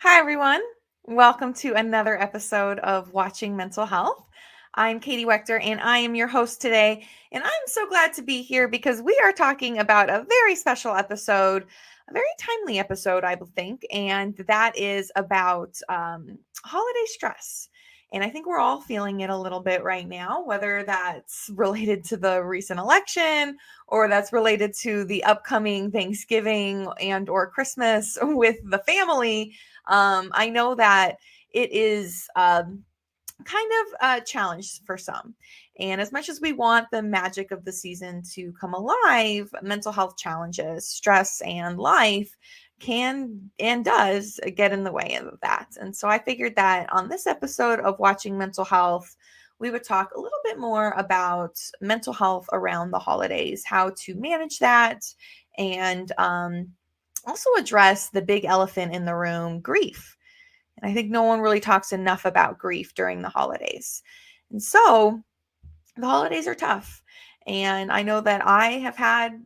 Hi, everyone. Welcome to another episode of Watching Mental Health. I'm Katie Waechter, and I am your host today. And I'm so glad to be here because we are talking about a very special episode, a very timely episode, I think, and that is about holiday stress. And I think we're all feeling it a little bit right now, whether that's related to the recent election or that's related to the upcoming Thanksgiving and or Christmas with the family. I know that it is kind of a challenge for some. And as much as we want the magic of the season to come alive, mental health challenges, stress, and life can and does get in the way of that. And so I figured that on this episode of Watching Mental Health, we would talk a little bit more about mental health around the holidays, how to manage that, and also address the big elephant in the room, grief. And I think no one really talks enough about grief during the holidays. And so the holidays are tough. And I know that I have had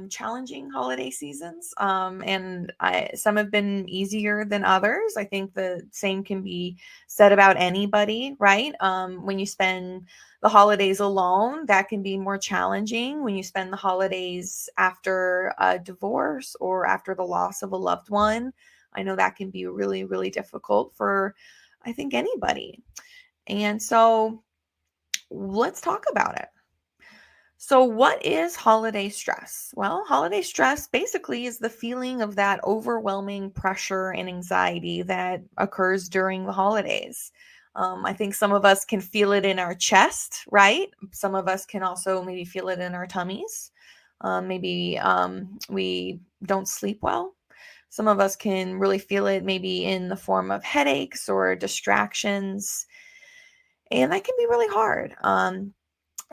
challenging holiday seasons, and some have been easier than others. I think the same can be said about anybody, right? When you spend the holidays alone, that can be more challenging. When you spend the holidays after a divorce or after the loss of a loved one, I know that can be really, really difficult for, I think, anybody. And so let's talk about it. So, what is holiday stress? Well, holiday stress basically is the feeling of that overwhelming pressure and anxiety that occurs during the holidays. I think some of us can feel it in our chest, right? Some of us can also maybe feel it in our tummies. Maybe we don't sleep well. Some of us can really feel it maybe in the form of headaches or distractions. And that can be really hard.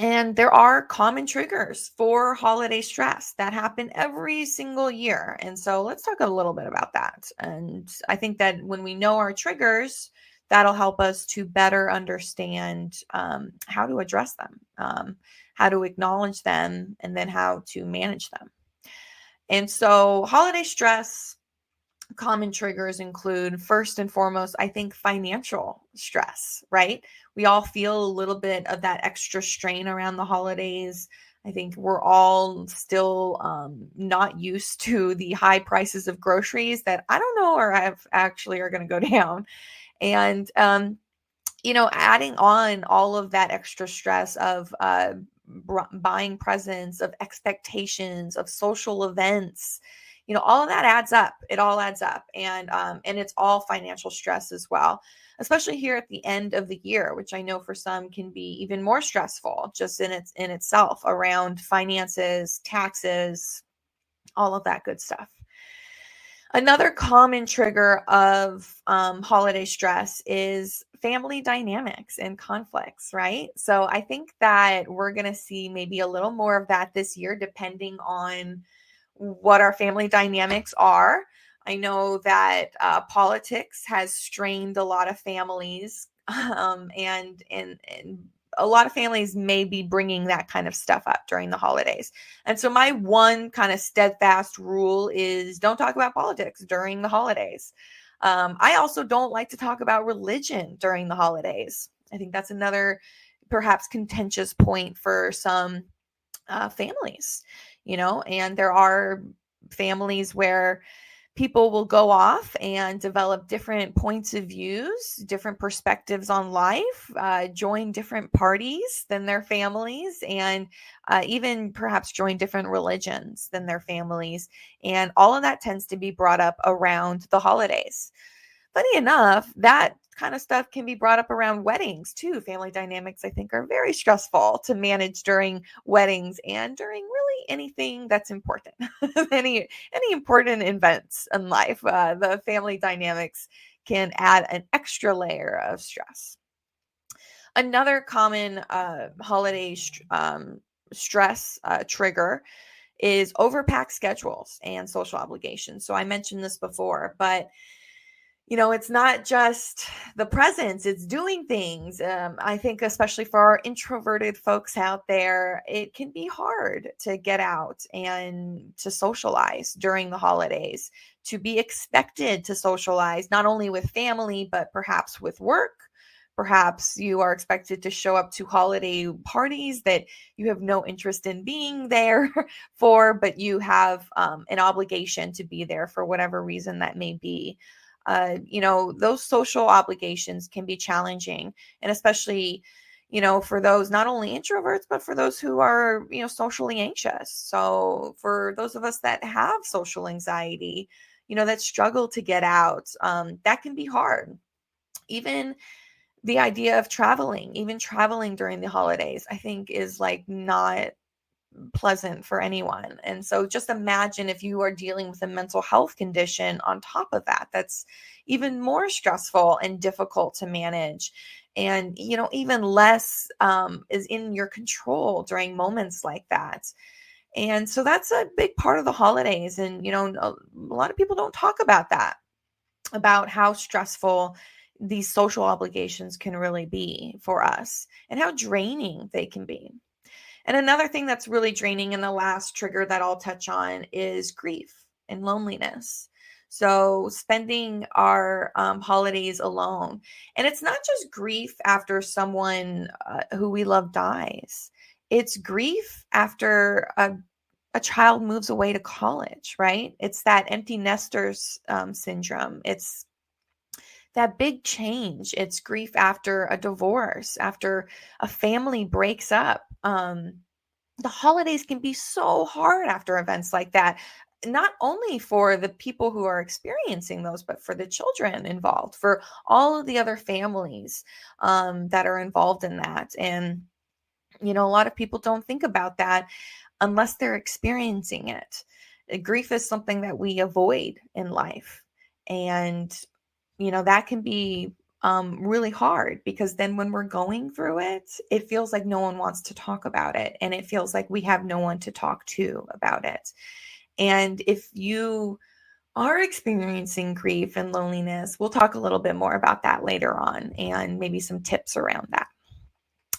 And there are common triggers for holiday stress that happen every single year. And so let's talk a little bit about that. And I think that when we know our triggers, that'll help us to better understand how to address them, how to acknowledge them, and then how to manage them. And so, holiday stress common triggers include, first and foremost, I think financial stress, right? We all feel a little bit of that extra strain around the holidays. I think we're all still not used to the high prices of groceries that I don't know or have actually are going to go down. And, adding on all of that extra stress of buying presents, of expectations, of social events, all of that adds up. It all adds up, and it's all financial stress as well, especially here at the end of the year, which I know for some can be even more stressful just in itself around finances, taxes, all of that good stuff. Another common trigger of holiday stress is family dynamics and conflicts, right? So I think that we're going to see maybe a little more of that this year, depending on what our family dynamics are. I know that politics has strained a lot of families, and a lot of families may be bringing that kind of stuff up during the holidays. And so my one kind of steadfast rule is don't talk about politics during the holidays. I also don't like to talk about religion during the holidays. I think that's another perhaps contentious point for some families, and there are families where people will go off and develop different points of views, different perspectives on life, join different parties than their families, and even perhaps join different religions than their families. And all of that tends to be brought up around the holidays. Funny enough, that kind of stuff can be brought up around weddings too. Family dynamics, I think, are very stressful to manage during weddings and during really anything that's important, any important events in life. The family dynamics can add an extra layer of stress. Another common holiday stress trigger is overpacked schedules and social obligations. So I mentioned this before, but It's not just the presence, it's doing things. I think, especially for our introverted folks out there, it can be hard to get out and to socialize during the holidays, to be expected to socialize, not only with family, but perhaps with work. Perhaps you are expected to show up to holiday parties that you have no interest in being there for, but you have an obligation to be there for whatever reason that may be. Those social obligations can be challenging. And especially, for those not only introverts, but for those who are, socially anxious. So for those of us that have social anxiety, that struggle to get out, that can be hard. Even the idea of traveling, even traveling during the holidays, I think is like not pleasant for anyone. And so just imagine if you are dealing with a mental health condition on top of that, that's even more stressful and difficult to manage. And, even less is in your control during moments like that. And so that's a big part of the holidays. And, a lot of people don't talk about that, about how stressful these social obligations can really be for us and how draining they can be. And another thing that's really draining, and the last trigger that I'll touch on, is grief and loneliness. So, spending our holidays alone. And it's not just grief after someone who we love dies, it's grief after a child moves away to college, right? It's that empty nesters syndrome. It's that big change. It's grief after a divorce, after a family breaks up. The holidays can be so hard after events like that, not only for the people who are experiencing those, but for the children involved, for all of the other families that are involved in that. And, a lot of people don't think about that unless they're experiencing it. Grief is something that we avoid in life. And that can be really hard, because then when we're going through it, it feels like no one wants to talk about it. And it feels like we have no one to talk to about it. And if you are experiencing grief and loneliness, we'll talk a little bit more about that later on, and maybe some tips around that.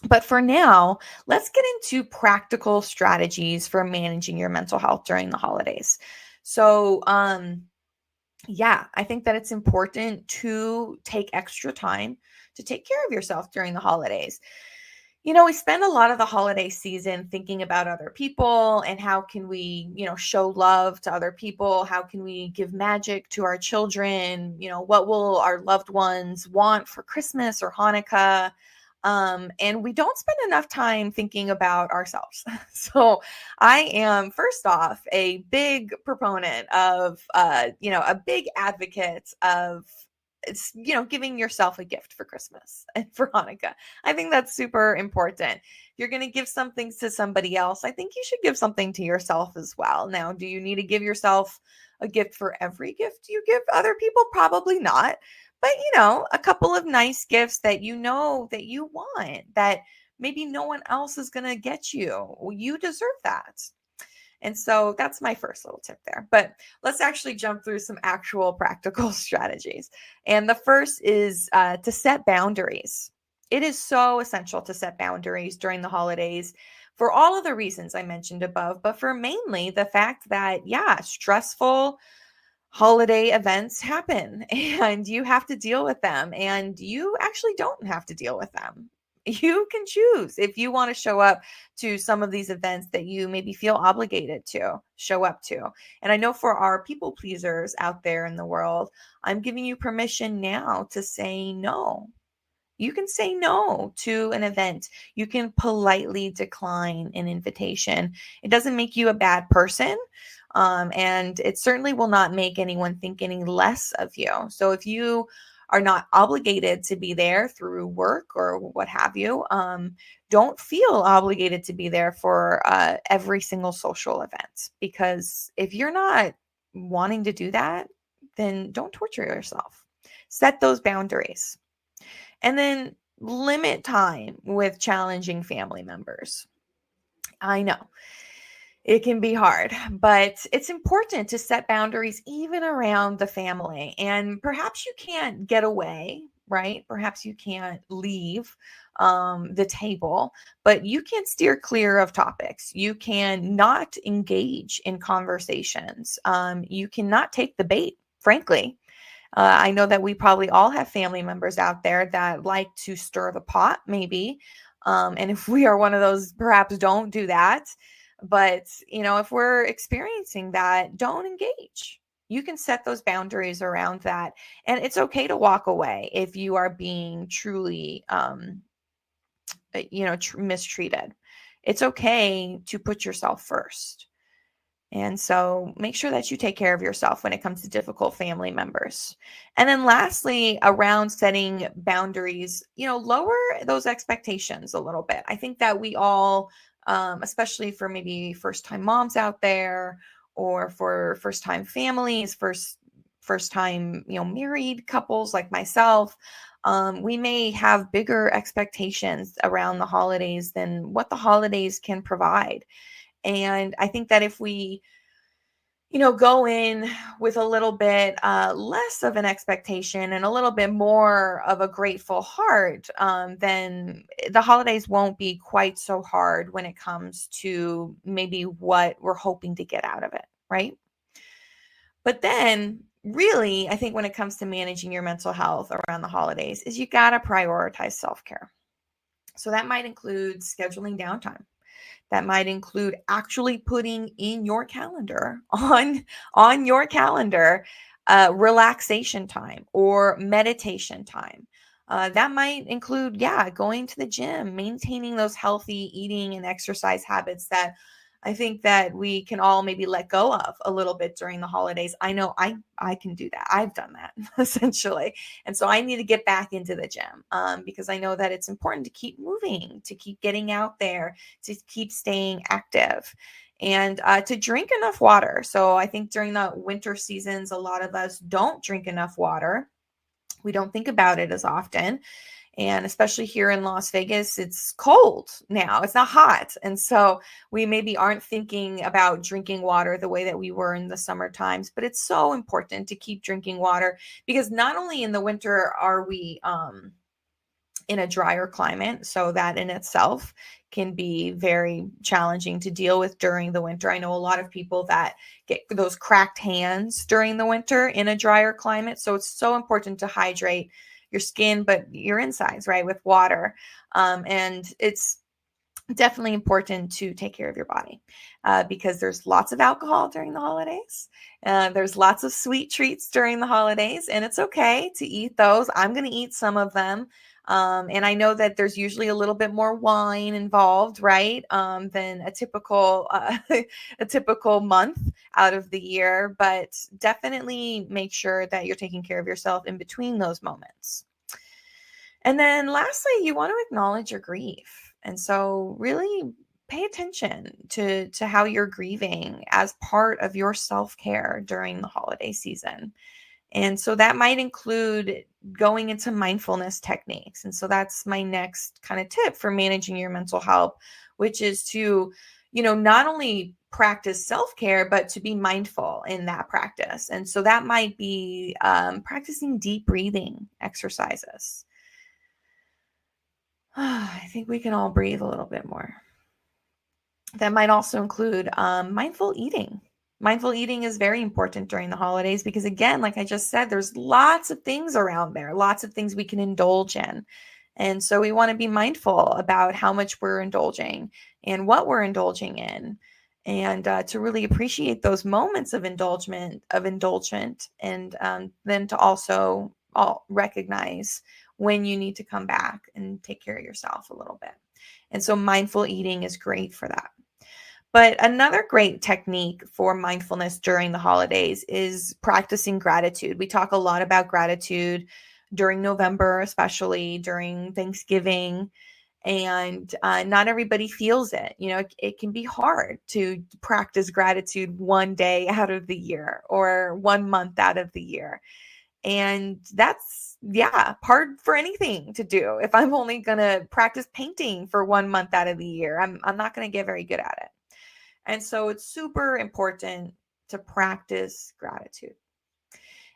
But for now, let's get into practical strategies for managing your mental health during the holidays. So, yeah, I think that it's important to take extra time to take care of yourself during the holidays. We spend a lot of the holiday season thinking about other people and how can we, show love to other people? How can we give magic to our children? What will our loved ones want for Christmas or Hanukkah? And we don't spend enough time thinking about ourselves. So I am, first off, a big proponent of, a big advocate of, giving yourself a gift for Christmas and for Hanukkah. I think that's super important. If you're going to give something to somebody else, I think you should give something to yourself as well. Now, do you need to give yourself a gift for every gift you give other people? Probably not. But, a couple of nice gifts that that you want, that maybe no one else is going to get you. Well, you deserve that. And so that's my first little tip there. But let's actually jump through some actual practical strategies. And the first is to set boundaries. It is so essential to set boundaries during the holidays for all of the reasons I mentioned above, but for mainly the fact that, yeah, stressful holiday events happen and you have to deal with them, and you actually don't have to deal with them. You can choose if you want to show up to some of these events that you maybe feel obligated to show up to. And I know for our people pleasers out there in the world, I'm giving you permission now to say no. You can say no to an event. You can politely decline an invitation. It doesn't make you a bad person. And it certainly will not make anyone think any less of you. So if you are not obligated to be there through work or what have you, don't feel obligated to be there for every single social event. Because if you're not wanting to do that, then don't torture yourself. Set those boundaries. And then limit time with challenging family members. I know It can be hard, but it's important to set boundaries even around the family. And perhaps you can't get away, right? Perhaps you can't leave the table, but you can steer clear of topics. You can not engage in conversations. You cannot take the bait, frankly. I know that we probably all have family members out there that like to stir the pot, maybe. And if we are one of those, perhaps don't do that. But, if we're experiencing that, don't engage. You can set those boundaries around that. And it's okay to walk away if you are being truly, mistreated. It's okay to put yourself first. And so make sure that you take care of yourself when it comes to difficult family members. And then lastly, around setting boundaries, lower those expectations a little bit. I think that we all, especially for maybe first time moms out there or for first time families, first time, married couples like myself, we may have bigger expectations around the holidays than what the holidays can provide. And I think that if we, go in with a little bit less of an expectation and a little bit more of a grateful heart, then the holidays won't be quite so hard when it comes to maybe what we're hoping to get out of it, right? But then, really, I think when it comes to managing your mental health around the holidays, is you got to prioritize self care. So that might include scheduling downtime. That might include actually putting in your calendar on your calendar relaxation time or meditation time. That might include, going to the gym, maintaining those healthy eating and exercise habits that I think that we can all maybe let go of a little bit during the holidays. I know I can do that. I've done that essentially. And so I need to get back into the gym because I know that it's important to keep moving, to keep getting out there, to keep staying active, and to drink enough water. So I think during the winter seasons, a lot of us don't drink enough water. We don't think about it as often. And especially here in Las Vegas, it's cold now. It's not hot. And so we maybe aren't thinking about drinking water the way that we were in the summer times. But it's so important to keep drinking water because not only in the winter are we in a drier climate, so that in itself can be very challenging to deal with during the winter. I know a lot of people that get those cracked hands during the winter in a drier climate. So it's so important to hydrate your skin, but your insides, right, with water. And it's definitely important to take care of your body because there's lots of alcohol during the holidays. There's lots of sweet treats during the holidays, and it's okay to eat those. I'm going to eat some of them. And I know that there's usually a little bit more wine involved, right, than a typical a typical month out of the year. But definitely make sure that you're taking care of yourself in between those moments. And then lastly, you want to acknowledge your grief. And so really pay attention to how you're grieving as part of your self-care during the holiday season. And so that might include going into mindfulness techniques. And so that's my next kind of tip for managing your mental health, which is to, not only practice self-care, but to be mindful in that practice. And so that might be practicing deep breathing exercises. I think we can all breathe a little bit more. That might also include mindful eating. Mindful eating is very important during the holidays because, again, like I just said, there's lots of things around there, lots of things we can indulge in. And so we want to be mindful about how much we're indulging and what we're indulging in, and to really appreciate those moments of indulgent, and then to also recognize when you need to come back and take care of yourself a little bit. And so mindful eating is great for that. But another great technique for mindfulness during the holidays is practicing gratitude. We talk a lot about gratitude during November, especially during Thanksgiving. And not everybody feels it. It can be hard to practice gratitude one day out of the year or 1 month out of the year. And that's, hard for anything to do. If I'm only going to practice painting for 1 month out of the year, I'm not going to get very good at it. And so it's super important to practice gratitude.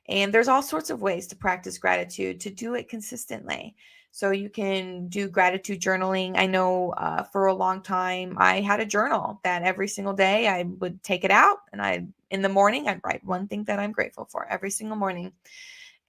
And there's all sorts of ways to practice gratitude, to do it consistently. So you can do gratitude journaling. I know for a long time, I had a journal that every single day I would take it out, and in the morning, I'd write one thing that I'm grateful for every single morning.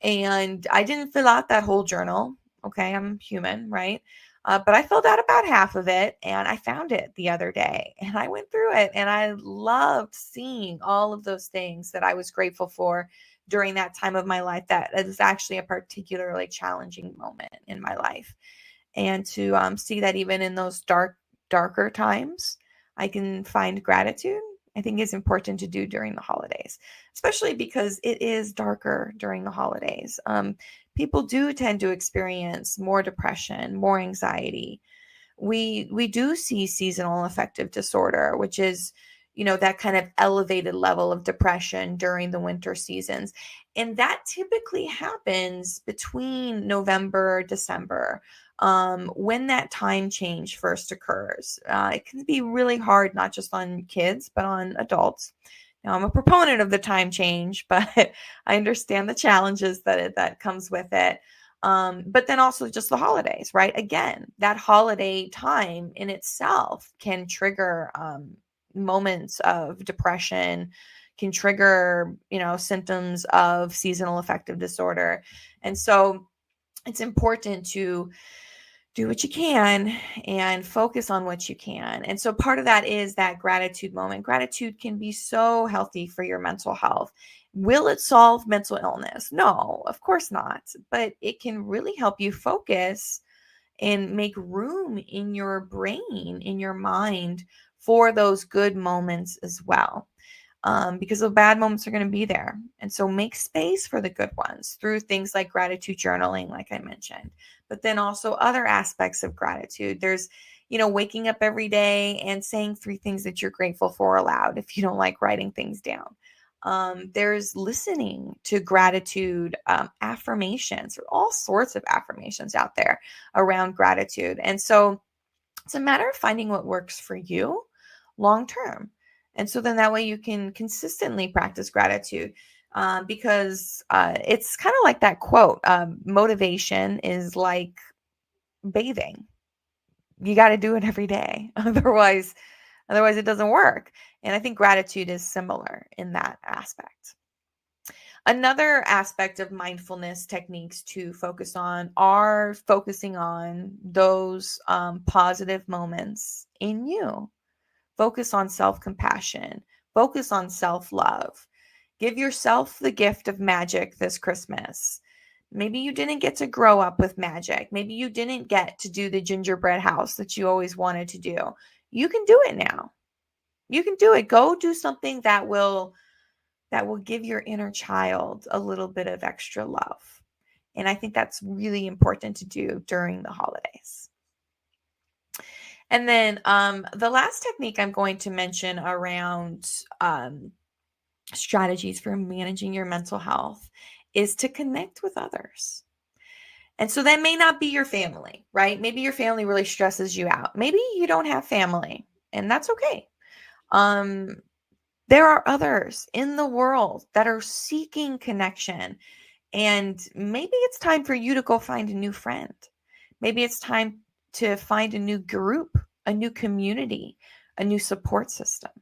And I didn't fill out that whole journal. Okay, I'm human, right? But I filled out about half of it, and I found it the other day, and I went through it, and I loved seeing all of those things that I was grateful for during that time of my life. That is actually a particularly challenging moment in my life, and to see that even in those darker times, I can find gratitude. I think is important to do during the holidays, especially because it is darker during the holidays. People do tend to experience more depression, more anxiety. We do see seasonal affective disorder, which is, that kind of elevated level of depression during the winter seasons. And that typically happens between November, December, when that time change first occurs. It can be really hard, not just on kids, but on adults. Now, I'm a proponent of the time change, but I understand the challenges that comes with it. But then also just the holidays, right? Again, that holiday time in itself can trigger moments of depression, can trigger, symptoms of seasonal affective disorder. And so it's important to do what you can and focus on what you can. And so part of that is that gratitude moment. Gratitude can be so healthy for your mental health. Will it solve mental illness? No, of course not. But it can really help you focus and make room in your brain, in your mind, for those good moments as well. Because the bad moments are going to be there. And so make space for the good ones through things like gratitude journaling, like I mentioned, but then also other aspects of gratitude. There's, waking up every day and saying 3 things that you're grateful for aloud if you don't like writing things down. There's listening to gratitude affirmations, or all sorts of affirmations out there around gratitude. And so it's a matter of finding what works for you long term. And so then that way you can consistently practice gratitude, because it's kind of like that quote, motivation is like bathing. You got to do it every day. Otherwise it doesn't work. And I think gratitude is similar in that aspect. Another aspect of mindfulness techniques to focus on are focusing on those positive moments in you. Focus on self-compassion. Focus on self-love. Give yourself the gift of magic this Christmas. Maybe you didn't get to grow up with magic. Maybe you didn't get to do the gingerbread house that you always wanted to do. You can do it now. You can do it. Go do something that will give your inner child a little bit of extra love. And I think that's really important to do during the holidays. And then the last technique I'm going to mention around strategies for managing your mental health is to connect with others. And so that may not be your family, right? Maybe your family really stresses you out. Maybe you don't have family, and that's okay. There are others in the world that are seeking connection. And maybe it's time for you to go find a new friend. Maybe it's time to find a new group, a new community, a new support system.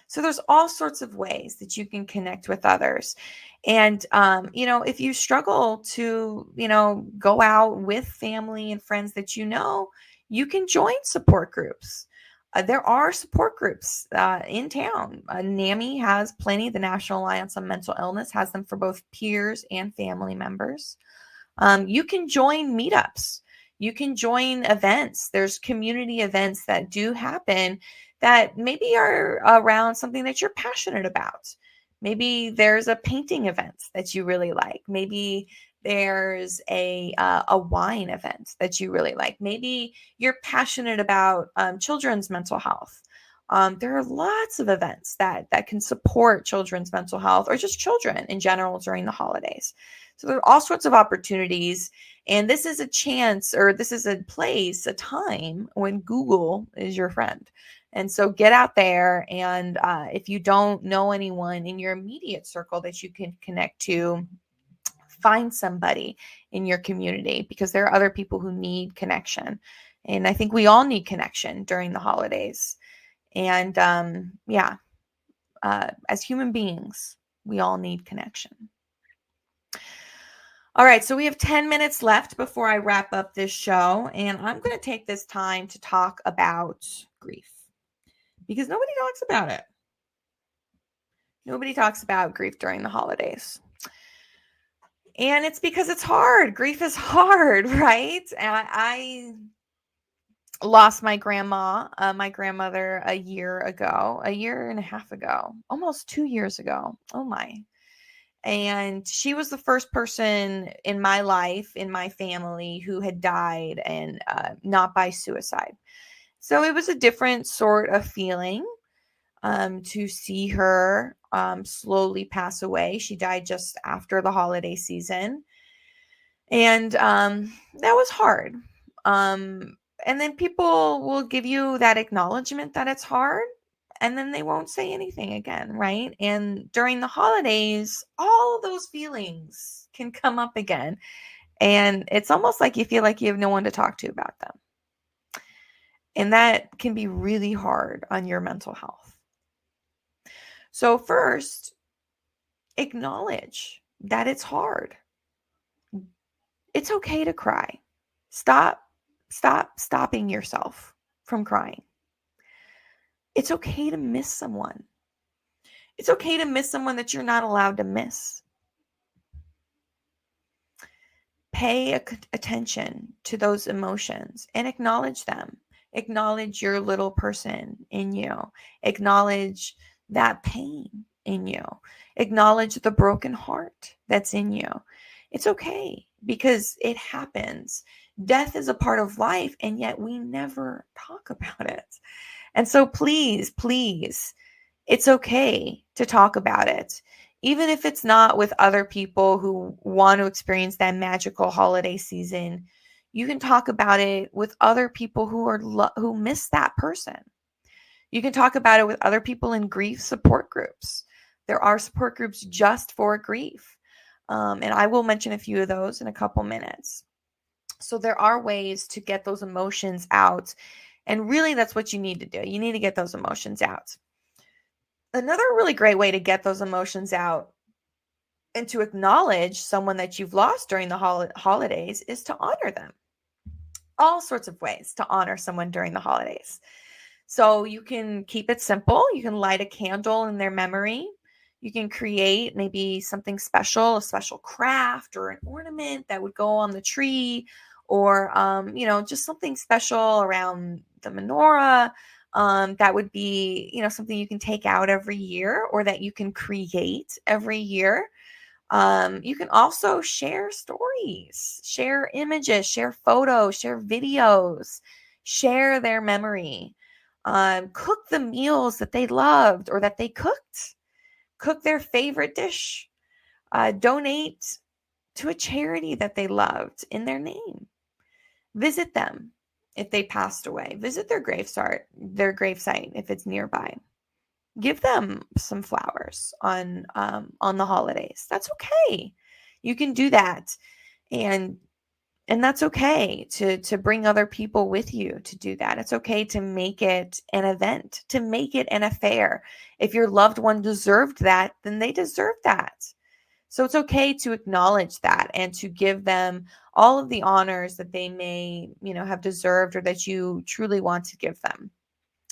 So there's all sorts of ways that you can connect with others. And, if you struggle to, go out with family and friends that you can join support groups. There are support groups in town. NAMI has plenty. The National Alliance on Mental Illness has them for both peers and family members. You can join meetups. You can join events. There's community events that do happen that maybe are around something that you're passionate about. Maybe there's a painting event that you really like. Maybe there's a wine event that you really like. Maybe you're passionate about children's mental health. There are lots of events that can support children's mental health, or just children in general during the holidays. So there are all sorts of opportunities. And this is a chance, or this is a place, a time when Google is your friend. And so get out there, and if you don't know anyone in your immediate circle that you can connect to, find somebody in your community, because there are other people who need connection. And I think we all need connection during the holidays. And as human beings, we all need connection. All right, so we have 10 minutes left before I wrap up this show, and I'm going to take this time to talk about grief, because nobody talks about it. Nobody talks about grief during the holidays. And it's because it's hard. Grief is hard, right? And I lost my grandma, my grandmother, a year and a half ago, almost 2 years ago. Oh my. And she was the first person in my life, in my family, who had died, and not by suicide. So it was a different sort of feeling to see her slowly pass away. She died just after the holiday season. And that was hard. And then people will give you that acknowledgement that it's hard, and then they won't say anything again, right? And during the holidays, all of those feelings can come up again. And it's almost like you feel like you have no one to talk to about them. And that can be really hard on your mental health. So first, acknowledge that it's hard. It's okay to cry. Stopping yourself from crying. It's okay to miss someone. It's okay to miss someone that you're not allowed to miss. Pay attention to those emotions and acknowledge them. Acknowledge your little person in you. Acknowledge that pain in you. Acknowledge the broken heart that's in you. It's okay, because it happens. Death is a part of life, and yet we never talk about it. And so please, it's okay to talk about it. Even if it's not with other people who want to experience that magical holiday season, you can talk about it with other people who miss that person. You can talk about it with other people in grief support groups. There are support groups just for grief. And I will mention a few of those in a couple minutes. So there are ways to get those emotions out. And really, that's what you need to do. You need to get those emotions out. Another really great way to get those emotions out and to acknowledge someone that you've lost during the holidays is to honor them. All sorts of ways to honor someone during the holidays. So you can keep it simple. You can light a candle in their memory. You can create maybe something special, a special craft or an ornament that would go on the tree, or, just something special around the menorah. That would be, something you can take out every year, or that you can create every year. You can also share stories, share images, share photos, share videos, share their memory. Cook the meals that they loved or that they cooked. Cook their favorite dish. Donate to a charity that they loved in their name. Visit them if they passed away. Visit their gravesite if it's nearby. Give them some flowers on the holidays. That's okay. You can do that, and that's okay to bring other people with you to do that. It's okay to make it an event, to make it an affair. If your loved one deserved that, then they deserve that. So it's okay to acknowledge that and to give them all of the honors that they may, have deserved, or that you truly want to give them.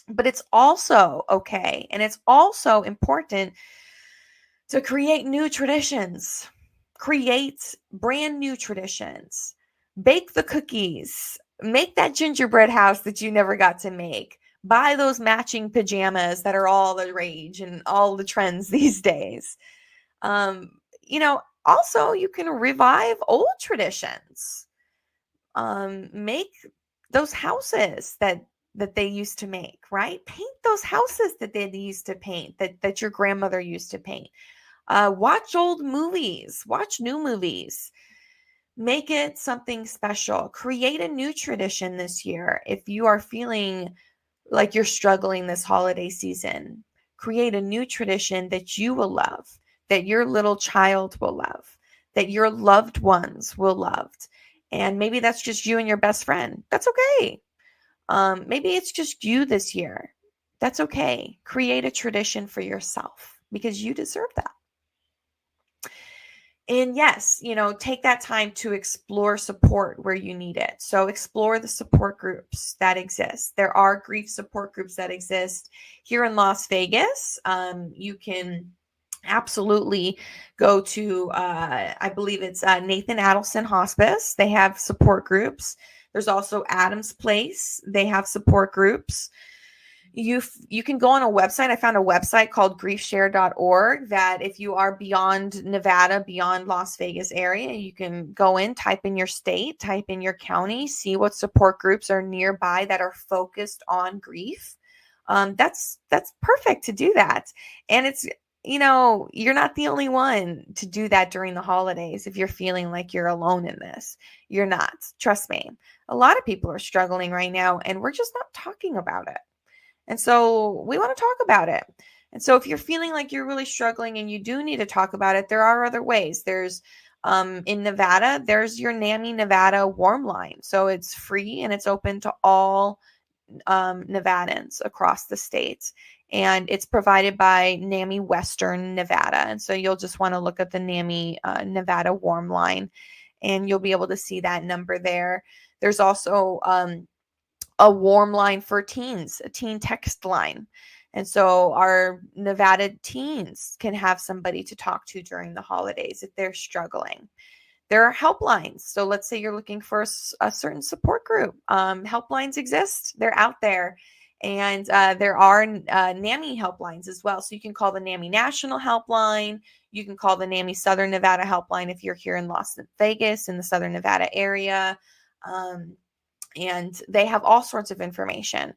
But it's also okay, and it's also important to create new traditions. Create brand new traditions. Bake the cookies. Make that gingerbread house that you never got to make. Buy those matching pajamas that are all the rage and all the trends these days. Also, you can revive old traditions. Make those houses that they used to make, right? Paint those houses that they used to paint, that your grandmother used to paint. Watch old movies, watch new movies. Make it something special. Create a new tradition this year. If you are feeling like you're struggling this holiday season, create a new tradition that you will love, that your little child will love, that your loved ones will love. And maybe that's just you and your best friend. That's okay. Maybe it's just you this year. That's okay. Create a tradition for yourself because you deserve that. And yes, take that time to explore support where you need it. So explore the support groups that exist. There are grief support groups that exist here in Las Vegas. You can absolutely go to, I believe it's Nathan Adelson Hospice. They have support groups. There's also Adam's Place. They have support groups. You can go on a website. I found a website called griefshare.org that if you are beyond Nevada, beyond Las Vegas area, you can go in, type in your state, type in your county, see what support groups are nearby that are focused on grief. That's perfect to do that. And it's, you're not the only one to do that during the holidays. If you're feeling like you're alone in this, you're not. Trust me. A lot of people are struggling right now, and we're just not talking about it. And so we want to talk about it. And so if you're feeling like you're really struggling and you do need to talk about it, there are other ways. There's in Nevada, there's your NAMI Nevada warm line. So it's free and it's open to all Nevadans across the state. And it's provided by NAMI Western Nevada. And so you'll just want to look at the NAMI Nevada warm line and you'll be able to see that number there. There's also a warm line for teens, a teen text line. And so our Nevada teens can have somebody to talk to during the holidays if they're struggling. There are helplines. So let's say you're looking for a certain support group. Helplines exist. They're out there. And there are NAMI helplines as well. So you can call the NAMI National Helpline. You can call the NAMI Southern Nevada Helpline if you're here in Las Vegas in the Southern Nevada area. And they have all sorts of information.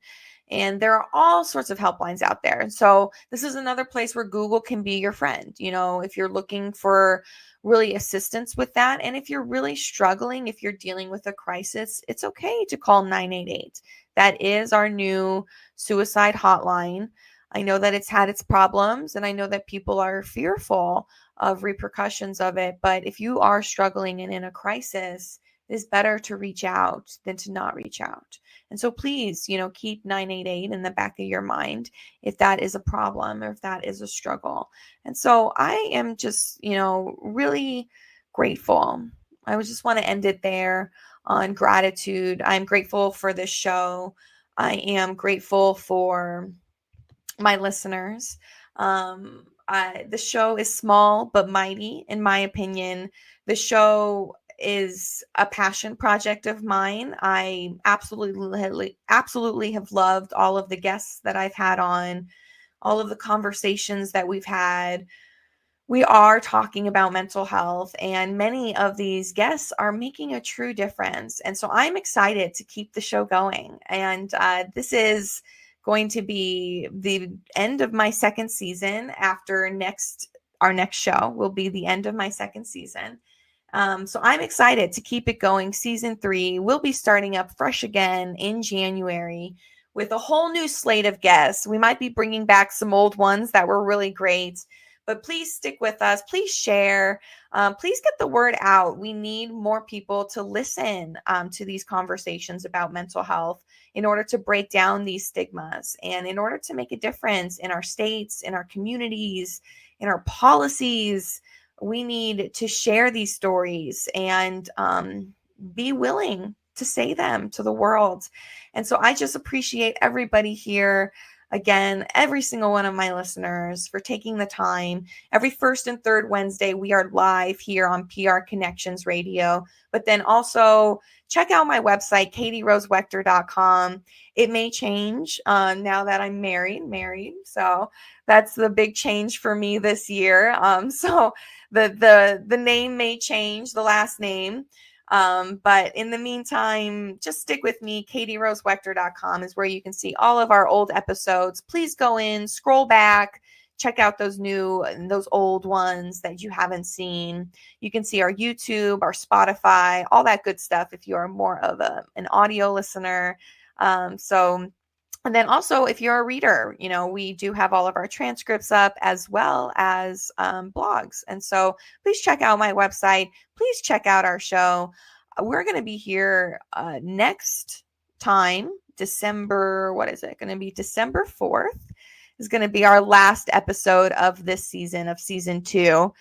And there are all sorts of helplines out there. And so this is another place where Google can be your friend. If you're looking for really assistance with that. And if you're really struggling, if you're dealing with a crisis, it's okay to call 988. That is our new suicide hotline. I know that it's had its problems and I know that people are fearful of repercussions of it. But if you are struggling and in a crisis, it is better to reach out than to not reach out. And so please, keep 988 in the back of your mind if that is a problem or if that is a struggle. And so I am just, really grateful. I would just want to end it there on gratitude. I'm grateful for this show. I am grateful for my listeners. The show is small but mighty, in my opinion. The show is a passion project of mine. I absolutely have loved all of the guests that I've had on, all of the conversations that we've had. We are talking about mental health, and many of these guests are making a true difference. And so I'm excited to keep the show going. And this is going to be the end of my second season. After our next show will be the end of my second season. So I'm excited to keep it going. Season 3 will be starting up fresh again in January with a whole new slate of guests. We might be bringing back some old ones that were really great, but please stick with us. Please share. Please get the word out. We need more people to listen to these conversations about mental health in order to break down these stigmas and in order to make a difference in our states, in our communities, in our policies. We need to share these stories and be willing to say them to the world. And so I just appreciate everybody here. Again, every single one of my listeners for taking the time. Every first and third Wednesday, we are live here on PR Connections Radio. But then also check out my website, katierosewechter.com. It may change now that I'm married. So that's the big change for me this year. So the name may change, the last name. But in the meantime, just stick with me. katierosewechter.com is where you can see all of our old episodes. Please go in, scroll back, check out those old ones that you haven't seen. You can see our YouTube, our Spotify, all that good stuff if you are more of an audio listener. So And then also, if you're a reader, we do have all of our transcripts up as well as blogs. And so please check out my website. Please check out our show. We're going to be here next time, December, what is it? Going to be December 4th is going to be our last episode of this season, of season 2.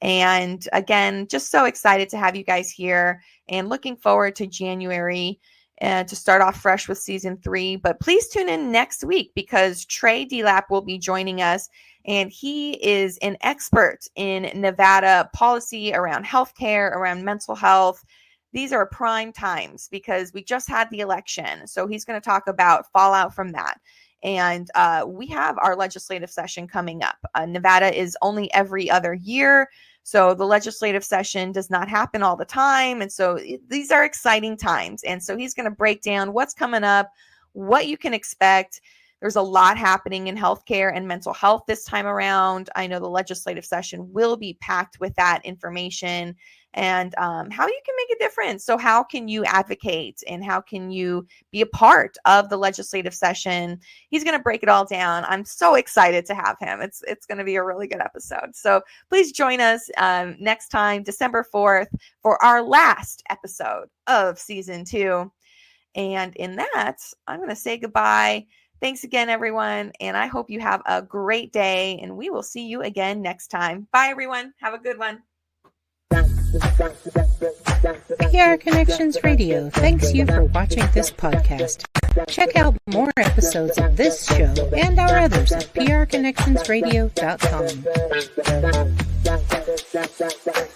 And again, just so excited to have you guys here and looking forward to January to start off fresh with season 3. But please tune in next week because Trey Delap will be joining us, and he is an expert in Nevada policy around healthcare, around mental health. These are prime times because we just had the election. So he's going to talk about fallout from that. And we have our legislative session coming up. Nevada is only every other year. So the legislative session does not happen all the time. And so these are exciting times. And so he's going to break down what's coming up, what you can expect. There's a lot happening in healthcare and mental health this time around. I know the legislative session will be packed with that information and how you can make a difference. So how can you advocate and how can you be a part of the legislative session? He's going to break it all down. I'm so excited to have him. It's going to be a really good episode. So please join us next time, December 4th, for our last episode of season 2. And in that, I'm going to say goodbye. Thanks again, everyone. And I hope you have a great day. And we will see you again next time. Bye, everyone. Have a good one. PR Connections Radio thanks you for watching this podcast. Check out more episodes of this show and our others at prconnectionsradio.com.